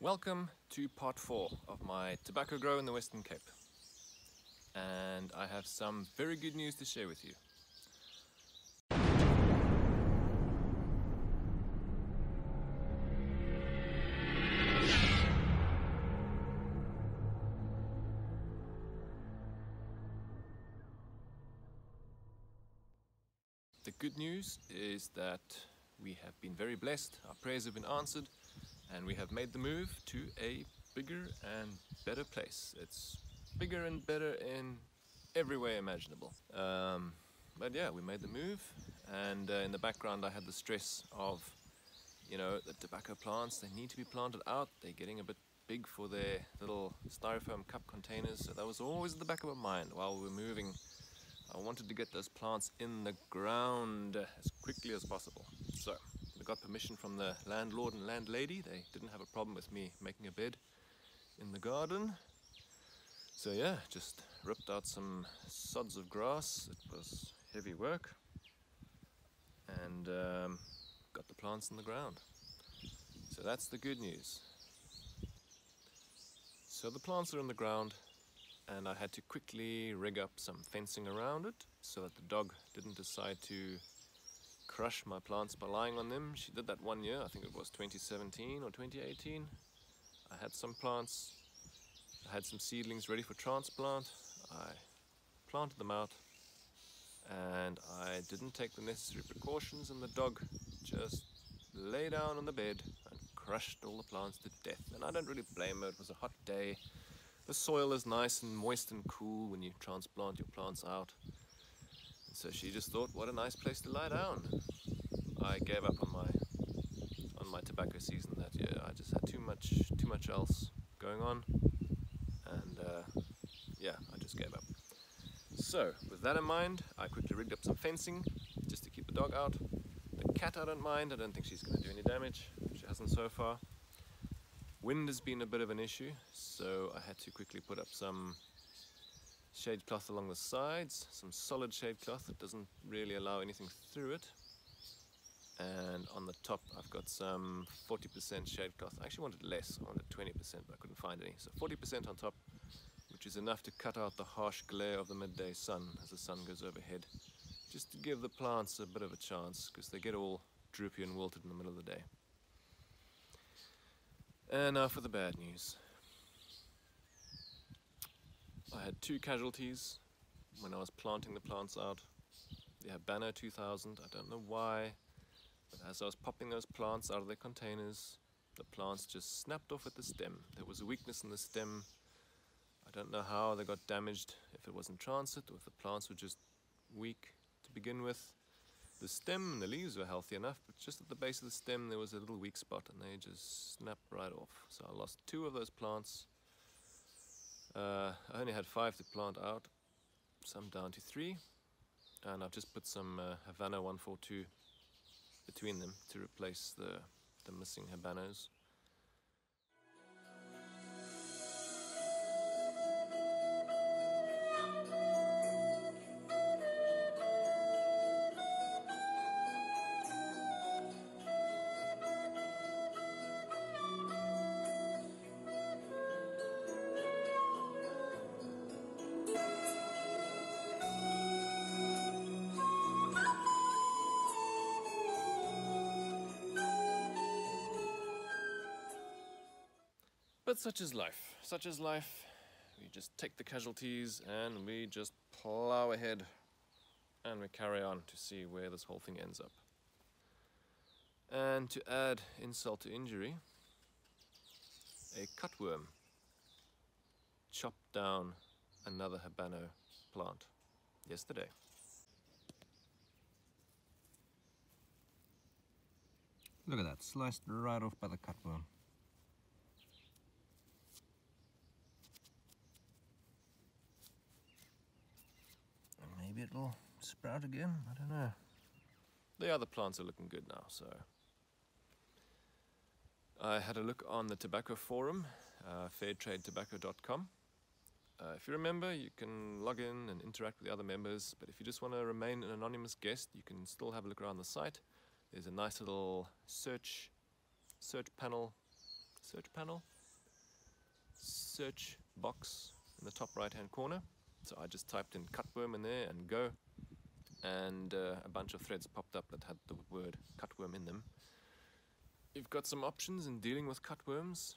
Welcome to part 4 of my tobacco grow in the Western Cape, and I have some very good news to share with you. The good news is that we have been very blessed, our prayers have been answered, and we have made the move to a bigger and better place. It's bigger and better in every way imaginable. But yeah, we made the move, and in the background I had the stress of, you know, the tobacco plants, they need to be planted out. They're getting a bit big for their little styrofoam cup containers, so that was always in the back of my mind while we were moving. I wanted to get those plants in the ground as quickly as possible. So we got permission from the landlord and landlady. They didn't have a problem with me making a bed in the garden. So yeah, just ripped out some sods of grass. It was heavy work, and got the plants in the ground. So that's the good news. So the plants are in the ground, and I had to quickly rig up some fencing around it so that the dog didn't decide to crush my plants by lying on them. She did that one year, I think it was 2017 or 2018. I had some plants, I had some seedlings ready for transplant. I planted them out, and I didn't take the necessary precautions, and the dog just lay down on the bed and crushed all the plants to death. And I don't really blame her. It was a hot day. The soil is nice and moist and cool when you transplant your plants out. And so she just thought, what a nice place to lie down. I gave up on my tobacco season that year. I just had too much else going on, and yeah, I just gave up. So with that in mind, I quickly rigged up some fencing just to keep the dog out. The cat I don't mind. I don't think she's going to do any damage. She hasn't so far. Wind has been a bit of an issue, so I had to quickly put up some shade cloth along the sides, some solid shade cloth that doesn't really allow anything through it. And on the top I've got some 40% shade cloth. I actually wanted less, I wanted 20%, but I couldn't find any. So 40% on top, which is enough to cut out the harsh glare of the midday sun as the sun goes overhead, just to give the plants a bit of a chance, because they get all droopy and wilted in the middle of the day. And now for the bad news. I had 2 casualties when I was planting the plants out. The Habano 2000, I don't know why, but as I was popping those plants out of their containers, the plants just snapped off at the stem. There was a weakness in the stem. I don't know how they got damaged, if it was in transit or if the plants were just weak to begin with. The stem and the leaves were healthy enough, but just at the base of the stem there was a little weak spot, and they just snapped right off. So I lost 2 of those plants. I only had 5 to plant out, so I'm down to 3, and I've just put some Havana 142 between them to replace the missing Habanos. But such is life. Such is life. We just take the casualties and we just plow ahead, and we carry on to see where this whole thing ends up. And to add insult to injury, a cutworm chopped down another Habano plant yesterday. Look at that, sliced right off by the cutworm. Maybe it'll sprout again, I don't know. The other plants are looking good now, so. I had a look on the tobacco forum, fairtradetobacco.com. If you remember, you can log in and interact with the other members, but if you just want to remain an anonymous guest, you can still have a look around the site. There's a nice little search panel search box in the top right hand corner. So I just typed in cutworm in there and go, and a bunch of threads popped up that had the word cutworm in them. You've got some options in dealing with cutworms.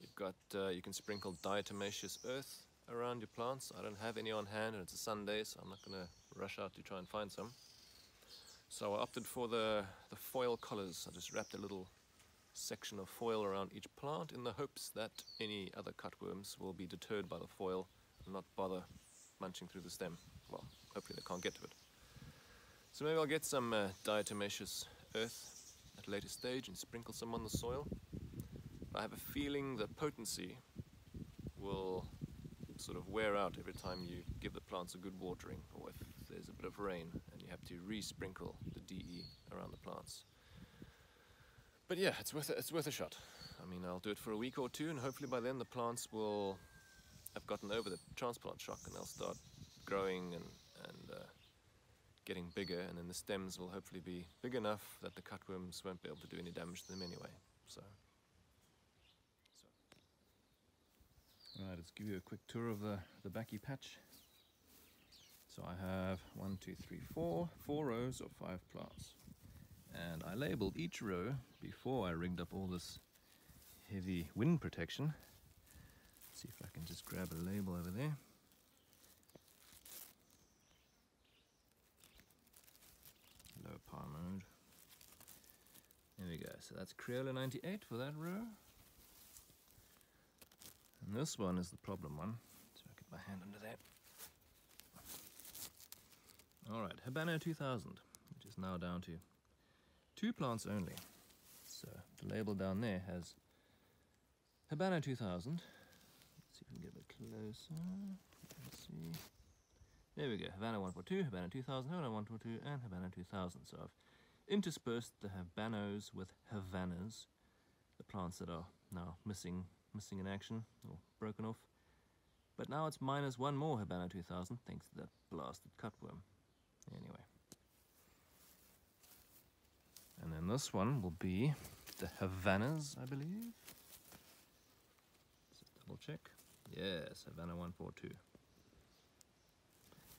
You've got, you can sprinkle diatomaceous earth around your plants. I don't have any on hand and it's a Sunday, so I'm not going to rush out to try and find some. So I opted for the foil collars. I just wrapped a little section of foil around each plant in the hopes that any other cutworms will be deterred by the foil and not bother munching through the stem. Well, hopefully they can't get to it. So maybe I'll get some diatomaceous earth at a later stage and sprinkle some on the soil. I have a feeling the potency will sort of wear out every time you give the plants a good watering, or if there's a bit of rain and you have to re-sprinkle the DE around the plants. But yeah, it's worth a shot. I mean, I'll do it for a week or two, and hopefully by then the plants will have gotten over the transplant shock and they'll start growing and getting bigger, and then the stems will hopefully be big enough that the cutworms won't be able to do any damage to them anyway. Right, let's give you a quick tour of the Baccy patch. So I have 4 rows of 5 plants, and I labeled each row before I rigged up all this heavy wind protection. Let's see if I can just grab a label over there. Low power mode. There we go. So that's Crayola 98 for that row. And this one is the problem one. So I'll get my hand under there. Alright, Habano 2000, which is now down to 2 plants only. So the label down there has Habano 2000. Let's see if we can get a bit closer. Let's see. There we go. Havana 142, Habano 2000, Havana 142, and Habano 2000. So I've interspersed the Habanos with Havanas, the plants that are now missing in action or broken off. But now it's minus 1 more Habano 2000 thanks to that blasted cutworm. Anyway. And then this one will be the Havanas, I believe. Let's double check. Yes, Havana 142.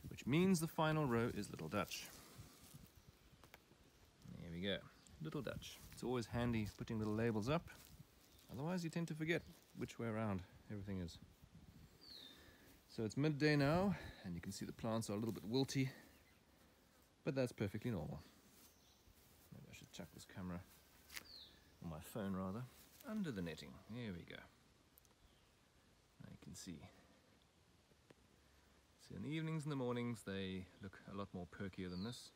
Which means the final row is Little Dutch. There we go. Little Dutch. It's always handy putting little labels up. Otherwise you tend to forget which way around everything is. So it's midday now, and you can see the plants are a little bit wilty, but that's perfectly normal. Maybe I should chuck this camera, or my phone rather, under the netting. There we go. Now you can see. So in the evenings and the mornings they look a lot more perkier than this.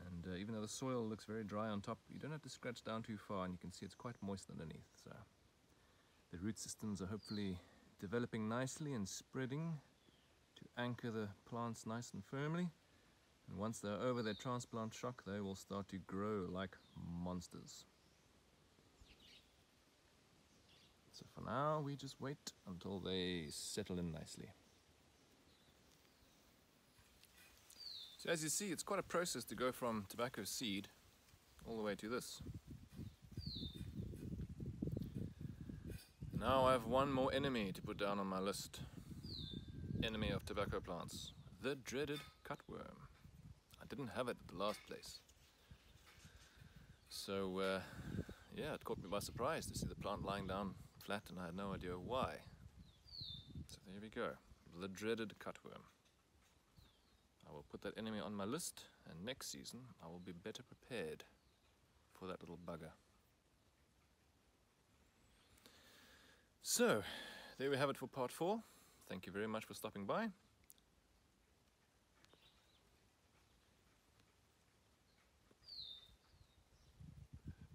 And even though the soil looks very dry on top, you don't have to scratch down too far, and you can see it's quite moist underneath. So the root systems are hopefully developing nicely and spreading to anchor the plants nice and firmly. And once they're over their transplant shock, they will start to grow like monsters. So for now, we just wait until they settle in nicely. So as you see, it's quite a process to go from tobacco seed all the way to this. Now I have one more enemy to put down on my list. Enemy of tobacco plants. The dreaded cutworm. I didn't have it at the last place. So yeah, it caught me by surprise to see the plant lying down flat, and I had no idea why. So there we go. The dreaded cutworm. I will put that enemy on my list, and next season I will be better prepared for that little bugger. So, there we have it for part 4. Thank you very much for stopping by.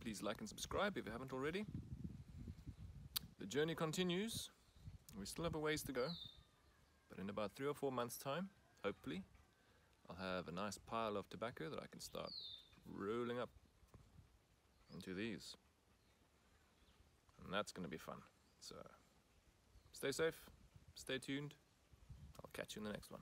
Please like and subscribe if you haven't already. The journey continues. We still have a ways to go, but in about 3 or 4 months' time, hopefully, I'll have a nice pile of tobacco that I can start rolling up into these. And that's going to be fun. So, stay safe, stay tuned. I'll catch you in the next one.